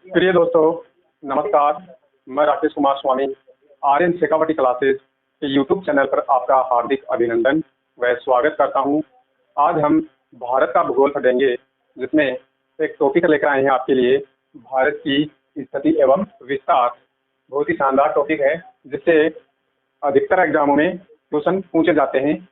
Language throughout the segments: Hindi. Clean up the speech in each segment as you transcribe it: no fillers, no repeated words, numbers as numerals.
प्रिय दोस्तों, नमस्कार। मैं राकेश कुमार स्वामी आर्यन शेखावटी क्लासेस के यूट्यूब चैनल पर आपका हार्दिक अभिनंदन व स्वागत करता हूं। आज हम भारत का भूगोल पढ़ेंगे, जिसमें एक टॉपिक लेकर आए हैं आपके लिए, भारत की स्थिति एवं विस्तार। बहुत ही शानदार टॉपिक है, जिससे अधिकतर एग्जामों में क्वेश्चन पूछे जाते हैं।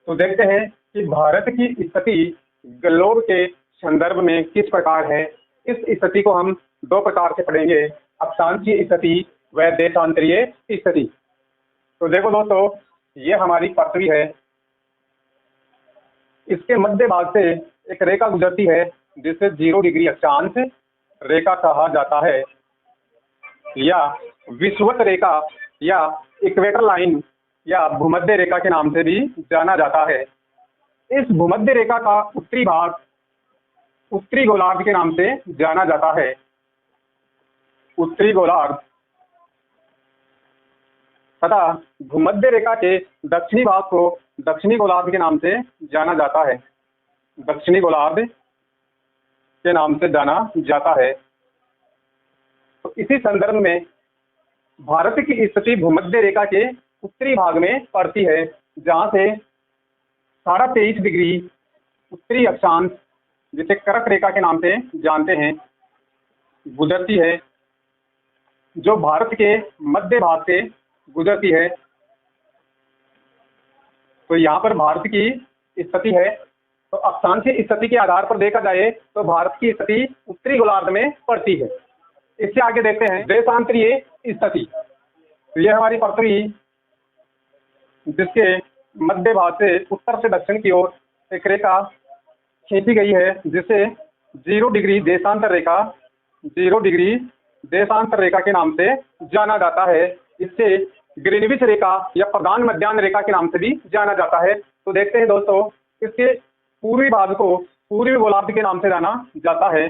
तो देखते हैं कि भारत की स्थिति ग्लोब के संदर्भ में किस प्रकार है। इस स्थिति को हम दो प्रकार से पढ़ेंगे, अक्षांशीय स्थिति व देशांतरीय स्थिति। तो देखो दोस्तों, ये हमारी पृथ्वी है। इसके मध्य भाग से एक रेखा गुजरती है, जिसे 0 डिग्री अक्षांश रेखा कहा जाता है, या विषुवत रेखा या इक्वेटर लाइन या भूमध्य रेखा के नाम से भी जाना जाता है। इस भूमध्य रेखा का उत्तरी भाग उत्तरी गोलार्ध के नाम से जाना जाता है। उत्तरी गोलार्ध तथा भूमध्य रेखा के दक्षिणी भाग को दक्षिणी गोलार्ध के नाम से जाना जाता है। दक्षिणी गोलार्ध के नाम से जाना जाता है। तो इसी संदर्भ में भारत की स्थिति भूमध्य रेखा के उत्तरी भाग में पड़ती है, जहां से 23.5 डिग्री उत्तरी अक्षांश, जिसे कर्क रेखा के नाम से जानते हैं, गुजरती है, जो भारत के मध्य भाग से गुजरती है। तो यहाँ पर भारत की स्थिति है। तो अक्षांशीय स्थिति के आधार पर देखा जाए तो भारत की स्थिति उत्तरी गोलार्ध में पड़ती है। इससे आगे देखते हैं देशांतरीय स्थिति। तो यह हमारी पृथ्वी, जिसके मध्य भाग से उत्तर से दक्षिण की ओर एक रेखा खींची गई है, जिसे 0 डिग्री देशांतर रेखा 0 डिग्री देशांतर रेखा के नाम से जाना जाता है। इससे ग्रीनविच रेखा या प्रधान मध्याह्न रेखा के नाम से भी जाना जाता है। तो देखते हैं दोस्तों, इसके पूर्वी भाग को पूर्वी गोलार्ध के नाम से जाना जाता है।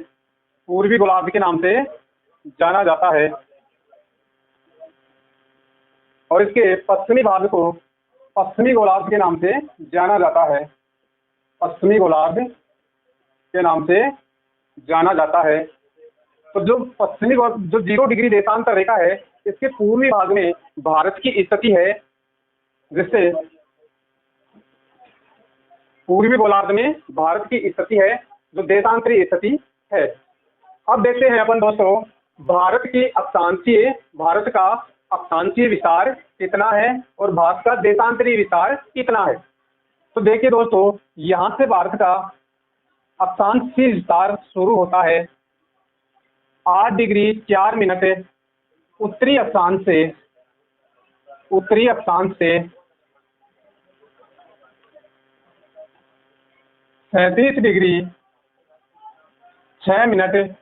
पूर्वी गोलार्ध के नाम से जाना जाता है। और इसके पश्चिमी भाग को पश्चिमी गोलार्ध के नाम से जाना जाता है। पश्चिमी गोलार्ध के नाम से जाना जाता है। तो जो 0 डिग्री देशांतर रेखा है, इसके पूर्वी भाग में भारत की स्थिति है, जिससे पूर्वी गोलार्ध में भारत की स्थिति है, जो देशांतरीय स्थिति है। अब देखते हैं अपन दोस्तों, भारत का अक्षांशीय विस्तार कितना है और भारत का देशांतरीय विस्तार कितना है। तो देखिए दोस्तों, यहाँ से भारत का अक्षांशीय विस्तार शुरू होता है 8 डिग्री 4 मिनट उत्तरी अक्षांश से 37 डिग्री 6 मिनट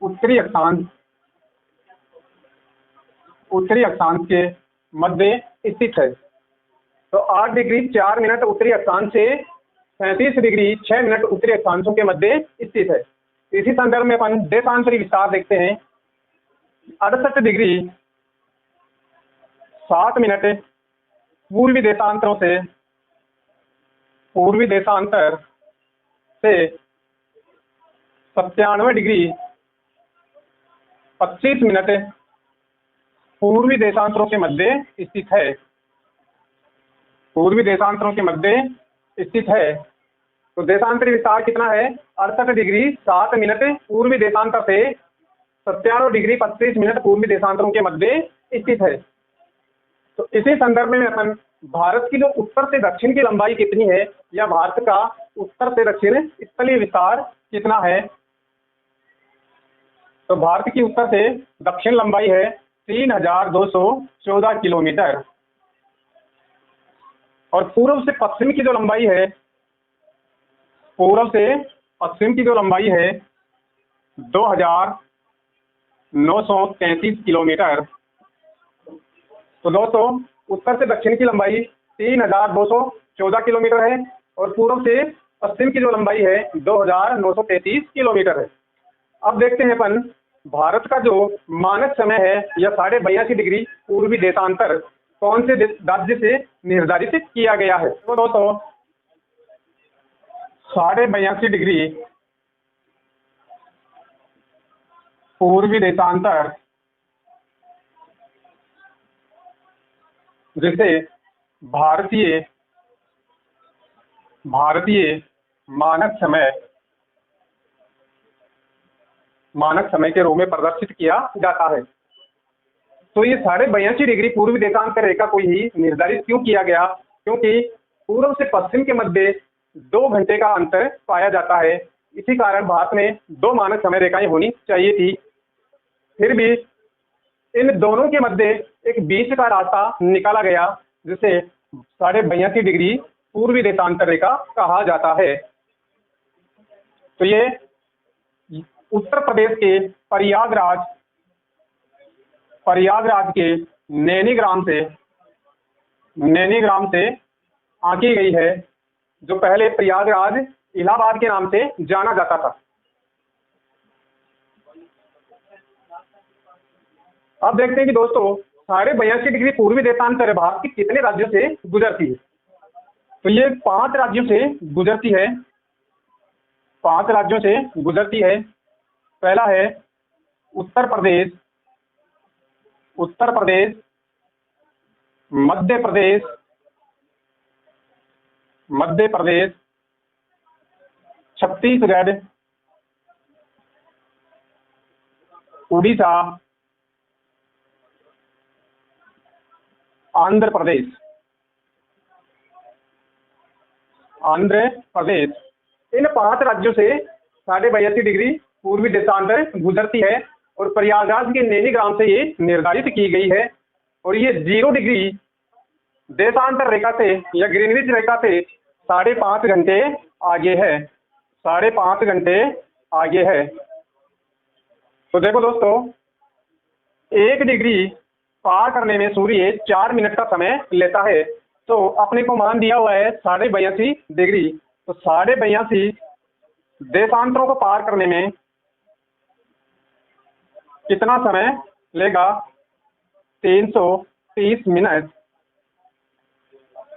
उत्तरी अक्षांश के मध्य स्थित है। तो 8 डिग्री 4 मिनट उत्तरी अक्षांश से 37 डिग्री 6 मिनट उत्तरी अक्षांशों के मध्य स्थित है। इसी संदर्भ में अपन देशांतरी विस्तार देखते हैं। 68 डिग्री 7 मिनट पूर्वी देशांतर से 97 डिग्री 25 मिनट पूर्वी देशांतरों के मध्य स्थित है। पूर्वी देशांतरों के मध्य स्थित है। तो देशांतरी विस्तार कितना है? 68 डिग्री 7 मिनट पूर्वी देशांतर से 97 डिग्री 25 मिनट पूर्वी देशांतरों के मध्य स्थित है। तो इसी संदर्भ में अपन भारत की जो उत्तर से दक्षिण की लंबाई कितनी है, या भारत का उत्तर से दक्षिण स्थलीय विस्तार कितना है। तो भारत की उत्तर से दक्षिण लंबाई है 3214 किलोमीटर, और पूर्व से पश्चिम की जो लंबाई है 2933 किलोमीटर। तो दोस्तों, उत्तर से दक्षिण की लंबाई 3214 किलोमीटर है, और पूर्व से पश्चिम की जो लंबाई है 2933 किलोमीटर है। अब देखते हैं अपन भारत का जो मानक समय है, या 82.5 डिग्री पूर्वी देशांतर कौन से राज्य से निर्धारित किया गया है। तो दोस्तों, 82.5 डिग्री पूर्वी देशांतर जिसे भारतीय भारतीय मानक समय के रूप में प्रदर्शित किया जाता है। तो ये 82.5 डिग्री पूर्वी देशांतर रेखा को ही निर्धारित क्यों किया गया? क्योंकि पूर्व से पश्चिम के मध्य 2 घंटे का अंतर पाया जाता है। इसी कारण भारत में 2 मानक समय रेखाएं होनी चाहिए थी। फिर भी इन दोनों के मध्य एक बीच का रास्ता निकाला गया, जिसे 82.5 डिग्री पूर्वी देशांतर रेखा कहा जाता है। तो ये उत्तर प्रदेश के प्रयागराज के नैनीग्राम से आंकी गई है, जो पहले प्रयागराज इलाहाबाद के नाम से जाना जाता था। अब देखते हैं कि दोस्तों 82.5 डिग्री पूर्वी देशांतर भारत के कितने राज्यों से गुजरती है। तो ये 5 राज्यों से गुजरती है। 5 राज्यों से गुजरती है। पहला है उत्तर प्रदेश, मध्य प्रदेश, छत्तीसगढ़, उड़ीसा, आंध्र प्रदेश। इन 5 राज्यों से 82.5 डिग्री पूर्वी देशांतर गुजरती है और प्रयागराज के नैनीग्राम से ये निर्धारित की गई है। और ये 0 डिग्री देशांतर रेखा से या ग्रीनविच रेखा से 5.5 घंटे आगे है। 5.5 घंटे आगे है। तो देखो दोस्तों, 1 डिग्री पार करने में सूर्य 4 मिनट का समय लेता है। तो अपने को मान दिया हुआ है 82.5 डिग्री। तो 82.5 देशांतरों को पार करने में कितना समय लेगा? 330 मिनट।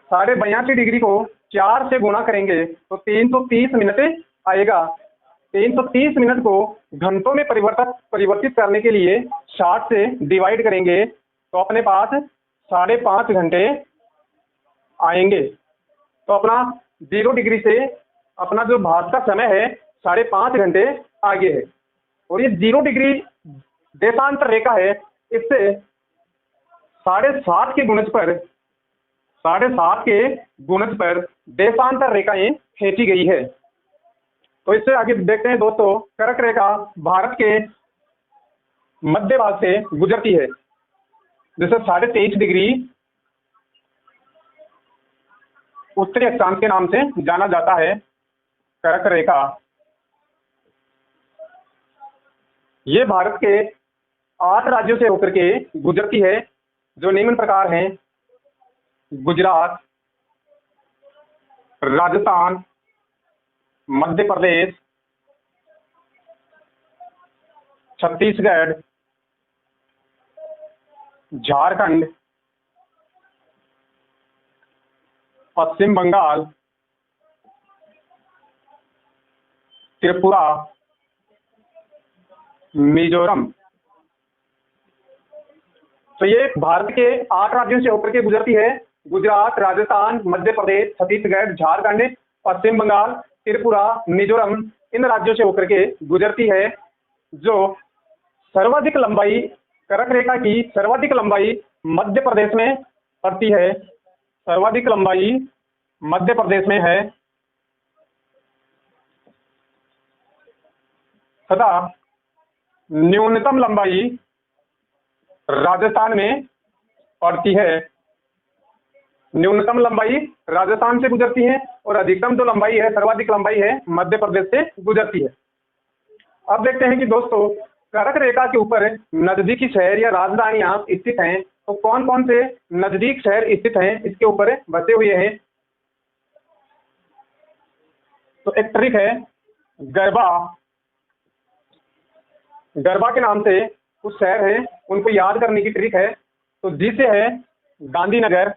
82.5 डिग्री को 4 से गुणा करेंगे तो 330 मिनट आएगा। 330 मिनट को घंटों में परिवर्तित करने के लिए 60 से डिवाइड करेंगे तो अपने पास 5.5 घंटे आएंगे। तो अपना 0 डिग्री से अपना जो भारत का समय है 5.5 घंटे आगे है। और ये 0 डिग्री देशांतर रेखा है, इससे 7.5 के गुणज पर देशांतर रेखाएं खींची गई है। तो इससे आगे देखते हैं दोस्तों, कर्क रेखा भारत के मध्य भाग से गुजरती है, जिसे 23.5 डिग्री उत्तरी अक्षांश के नाम से जाना जाता है। कर्क रेखा ये भारत के 8 राज्यों से होकर के गुजरती है, जो निम्न प्रकार हैं: गुजरात, राजस्थान, मध्य प्रदेश, छत्तीसगढ़, झारखंड, पश्चिम बंगाल, त्रिपुरा, मिजोरम। तो ये भारत के 8 राज्यों से होकर के गुजरती है। गुजरात, राजस्थान, मध्य प्रदेश, छत्तीसगढ़, झारखंड, पश्चिम बंगाल, त्रिपुरा, मिजोरम, इन राज्यों से होकर के गुजरती है। जो सर्वाधिक लंबाई, कर्क रेखा की सर्वाधिक लंबाई मध्य प्रदेश में पड़ती है। सर्वाधिक लंबाई मध्य प्रदेश में है तथा न्यूनतम लंबाई राजस्थान में पड़ती है। न्यूनतम लंबाई राजस्थान से गुजरती है और अधिकतम जो लंबाई है, सर्वाधिक लंबाई है, मध्य प्रदेश से गुजरती है। अब देखते हैं कि दोस्तों, कर्क रेखा के ऊपर नजदीकी शहर या राजधानियां स्थित हैं। तो कौन कौन से नजदीक शहर स्थित हैं इसके ऊपर बसे हुए हैं। तो एक ट्रिक है, गरबा के नाम से कुछ शहर हैं, उनको याद करने की ट्रिक है। तो जी से है गांधीनगर,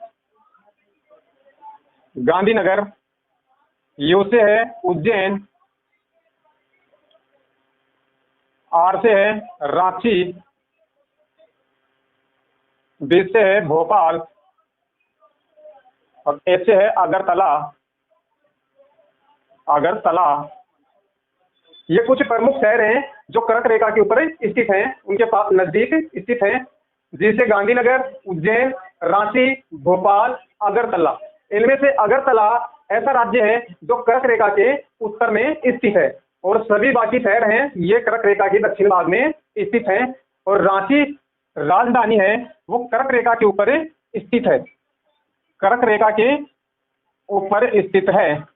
यू से है उज्जैन, आर से है रांची, बी से है भोपाल और ए से है अगरतला। अगरतला ये कुछ प्रमुख शहर हैं जो कर्क रेखा के ऊपर स्थित हैं, उनके पास नजदीक स्थित हैं, जैसे गांधीनगर, उज्जैन, रांची, भोपाल, अगरतला। इनमें से अगरतला ऐसा राज्य है जो कर्क रेखा के उत्तर में स्थित है और सभी बाकी शहर हैं ये कर्क रेखा के दक्षिण भाग में स्थित हैं। और रांची राजधानी है वो कर्क रेखा के ऊपर स्थित है, कर्क रेखा के ऊपर स्थित है।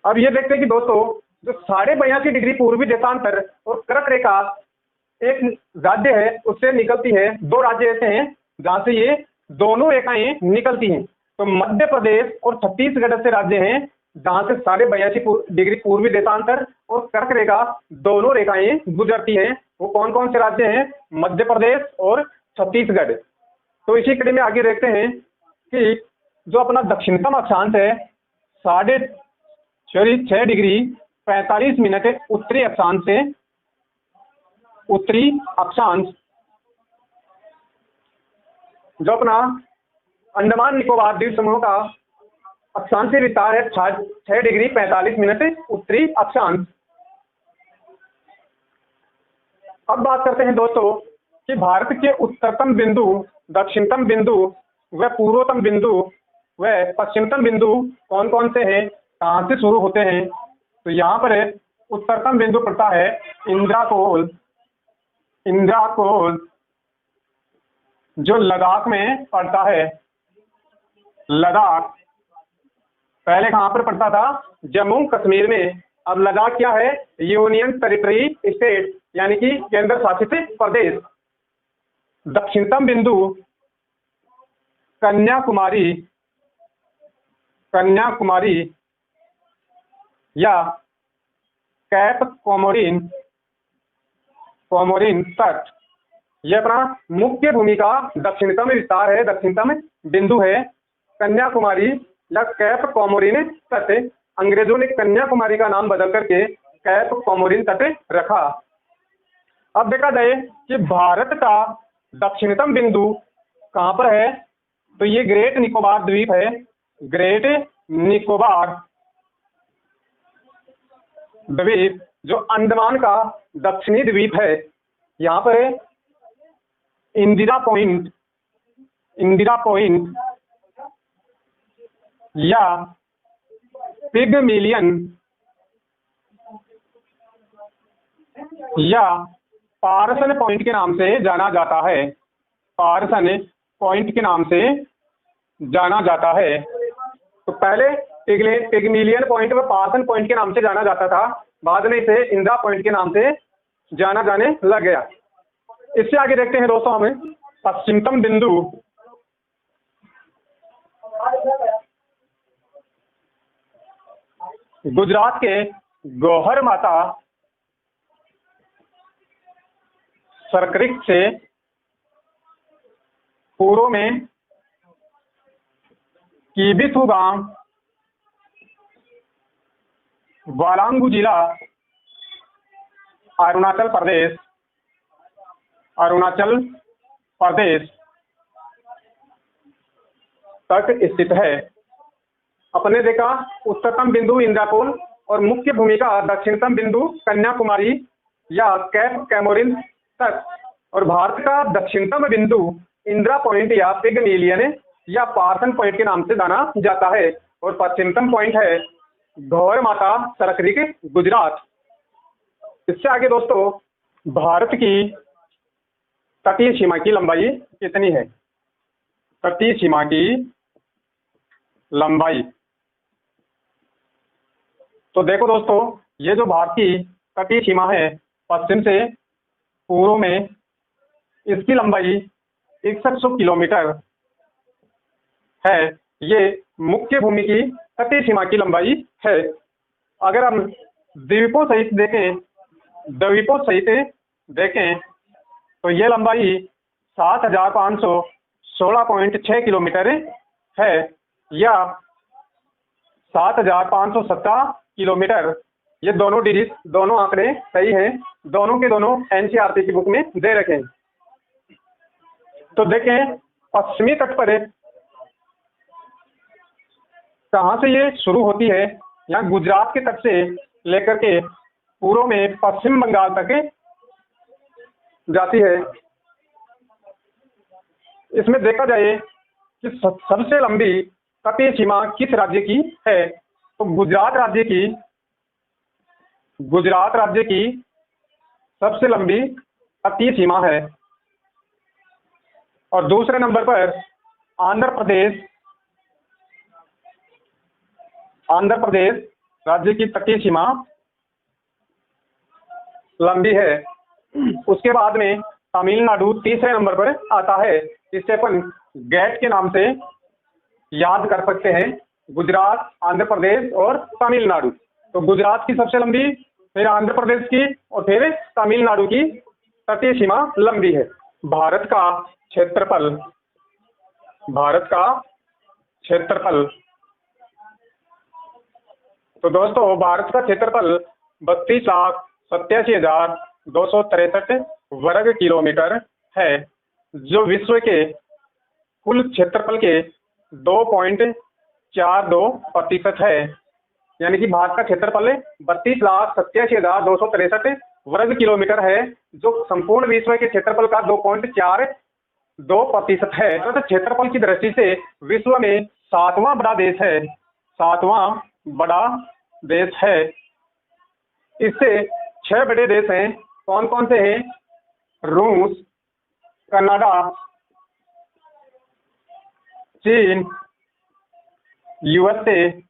अब ये देखते हैं कि दोस्तों जो 82.5 डिग्री पूर्वी देशांतर और कर्क रेखा एक राज्य है उससे निकलती है, दो राज्य ऐसे हैं जहां से ये दोनों रेखाएं निकलती हैं। तो मध्य प्रदेश और छत्तीसगढ़ ऐसे राज्य हैं जहां से 82.5 डिग्री पूर्वी देशांतर और कर्क रेखा दोनों रेखाएं गुजरती हैं। वो कौन कौन से राज्य हैं? मध्य प्रदेश और छत्तीसगढ़। तो इसी कड़ी में आगे देखते हैं कि जो अपना दक्षिणतम अक्षांश है 6.5 डिग्री 45 मिनट उत्तरी अक्षांश से, उत्तरी अक्षांश जो अपना अंडमान निकोबार द्वीप समूह का अक्षांशीय विस्तार है 6 डिग्री 45 मिनट उत्तरी अक्षांश। अब बात करते हैं दोस्तों कि भारत के उत्तरतम बिंदु, दक्षिणतम बिंदु व पूर्वतम बिंदु व पश्चिमतम बिंदु कौन कौन से हैं, कहाँ से शुरू होते हैं। तो यहाँ पर उत्तरतम बिंदु पड़ता है इंद्राकोल। इंद्राकोल जो लद्दाख में पड़ता है। लद्दाख पहले कहाँ पर पड़ता था? जम्मू कश्मीर में। अब लद्दाख क्या है? यूनियन टेरिटरी स्टेट यानी कि केंद्र शासित प्रदेश। दक्षिणतम बिंदु कन्याकुमारी, कन्याकुमारी या कैप कोमोरिन, कोमोरिन तट, यह अपना मुख्य भूमि का दक्षिणतम विस्तार है, दक्षिणतम बिंदु है कन्याकुमारी या कैप कोमोरिन तट। अंग्रेजों ने कन्याकुमारी का नाम बदल करके कैप कोमोरिन तट रखा। अब देखा जाए कि भारत का दक्षिणतम बिंदु कहाँ पर है, तो ये ग्रेट निकोबार द्वीप है। ग्रेट निकोबार द्वीप जो अंडमान का दक्षिणी द्वीप है। यहाँ पर इंदिरा पॉइंट, इंदिरा पॉइंट या पिगमिलियन या पार्सन पॉइंट के नाम से जाना जाता है। पार्सन पॉइंट के नाम से जाना जाता है। तो पहले पिगमिलियन पॉइंट व पार्सन पॉइंट के नाम से जाना जाता था, बाद में इसे इंदिरा पॉइंट के नाम से जाना जाने लग गया। इससे आगे देखते हैं दोस्तों हमें पश्चिमतम बिंदु। गुजरात के गौहर माता सर्करिक से पूर्व में कीबिथु गांव, वालांगू जिला, अरुणाचल प्रदेश, अरुणाचल प्रदेश तक स्थित है। अपने देखा उत्तरतम बिंदु इंद्राकोल और मुख्य भूमि का दक्षिणतम बिंदु कन्याकुमारी या कैप कोमोरिन तक, और भारत का दक्षिणतम बिंदु इंदिरा पॉइंट या पिगमिलियन या पार्सन पॉइंट के नाम से जाना जाता है, और पश्चिमतम पॉइंट है गौर माता सर्करिक, गुजरात। इससे आगे दोस्तों भारत की तटीय सीमा की लंबाई कितनी है? तटीय सीमा की लंबाई, तो देखो दोस्तों ये जो भारत की तटीय सीमा है पश्चिम से पूर्व में, इसकी लंबाई 6100 किलोमीटर है। ये मुख्य भूमि की तटीय सीमा की लंबाई है। अगर हम द्वीपों सहित देखें, द्वीपों सहित देखें तो ये लंबाई 7516.6 किलोमीटर है या 7517 किलोमीटर ये दोनों डिजिट, दोनों आंकड़े सही हैं, दोनों के दोनों एनसीईआरटी की बुक में दे रखे हैं। तो देखें पश्चिमी तट पर कहाँ से ये शुरू होती है, यहाँ गुजरात के तट से लेकर के पूर्व में पश्चिम बंगाल तक जाती है। इसमें देखा जाए कि सबसे लंबी तटीय सीमा किस राज्य की है, तो गुजरात राज्य की सबसे लंबी तटीय सीमा है। और दूसरे नंबर पर आंध्र प्रदेश राज्य की तटीय सीमा लंबी है। उसके बाद में तमिलनाडु तीसरे नंबर पर आता है। इसे अपन गैट के नाम से याद कर सकते हैं, गुजरात, आंध्र प्रदेश और तमिलनाडु। तो गुजरात की सबसे लंबी, फिर आंध्र प्रदेश की और फिर तमिलनाडु की तटीय सीमा लंबी है। भारत का क्षेत्रफल, तो दोस्तों भारत का क्षेत्रफल 32,87,263 वर्ग किलोमीटर है, जो विश्व के कुल क्षेत्रफल के 2.42% है। यानी कि भारत का क्षेत्रफल 32,87,263 वर्ग किलोमीटर है, जो संपूर्ण विश्व के क्षेत्रफल का 2.42% है। तो क्षेत्रफल की दृष्टि से विश्व में सातवां बड़ा देश है। इससे 6 बड़े देश हैं। कौन कौन से हैं? रूस, कनाडा, चीन, यूएसए,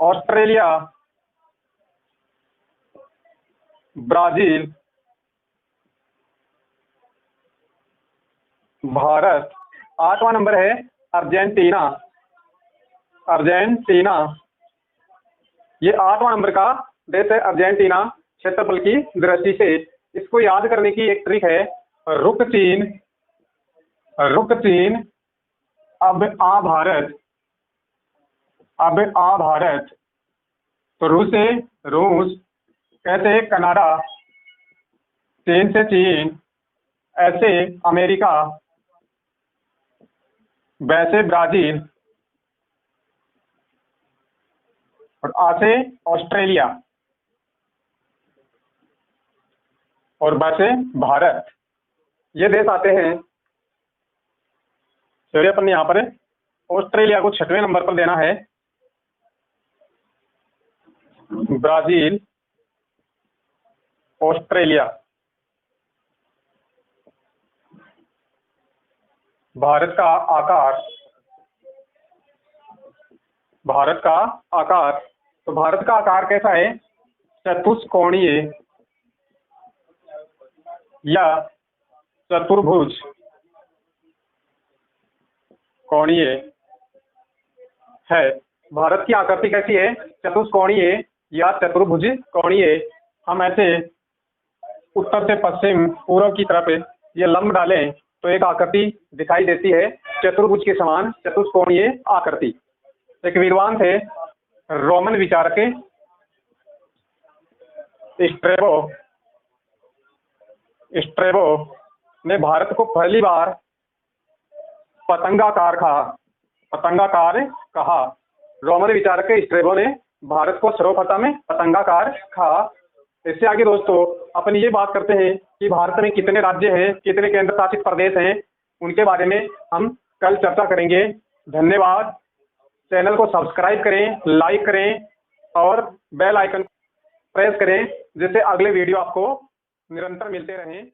ऑस्ट्रेलिया, ब्राजील, भारत। 8वां नंबर है अर्जेंटीना। ये 8वां नंबर का देश है अर्जेंटीना क्षेत्रफल की दृष्टि से। इसको याद करने की एक ट्रिक है, रुक चीन अब आ भारत। तो रूस, कैसे कनाडा, चीन से चीन, ऐसे अमेरिका, वैसे ब्राजील और आसे ऑस्ट्रेलिया और वैसे भारत। ये देश आते हैं। चलिए अपन यहाँ पर ऑस्ट्रेलिया को 6वें नंबर पर देना है। ब्राजील, ऑस्ट्रेलिया, भारत का आकार। तो भारत का आकार कैसा है? चतुष्कोणीय या चतुर्भुज कोणीय है। भारत की आकृति कैसी है? चतुष्कोणीय या चतुर्भुज कोणीय। हम ऐसे उत्तर से पश्चिम, पूर्व की तरफ ये लंब डालें तो एक आकृति दिखाई देती है चतुर्भुज के समान, चतुष्कोणीय आकृति। एक विद्वान थे, रोमन विचारक स्ट्रैबो ने भारत को पहली बार पतंगाकार कहा। रोमन विचारक स्ट्रैबो ने भारत को सर्वप्रथम पतंगाकार कहा। इससे आगे दोस्तों अपन ये बात करते हैं कि भारत में कितने राज्य हैं, कितने केंद्र शासित प्रदेश हैं, उनके बारे में हम कल चर्चा करेंगे। धन्यवाद। चैनल को सब्सक्राइब करें, लाइक करें और बेल आइकन प्रेस करें, जिससे अगले वीडियो आपको निरंतर मिलते रहें।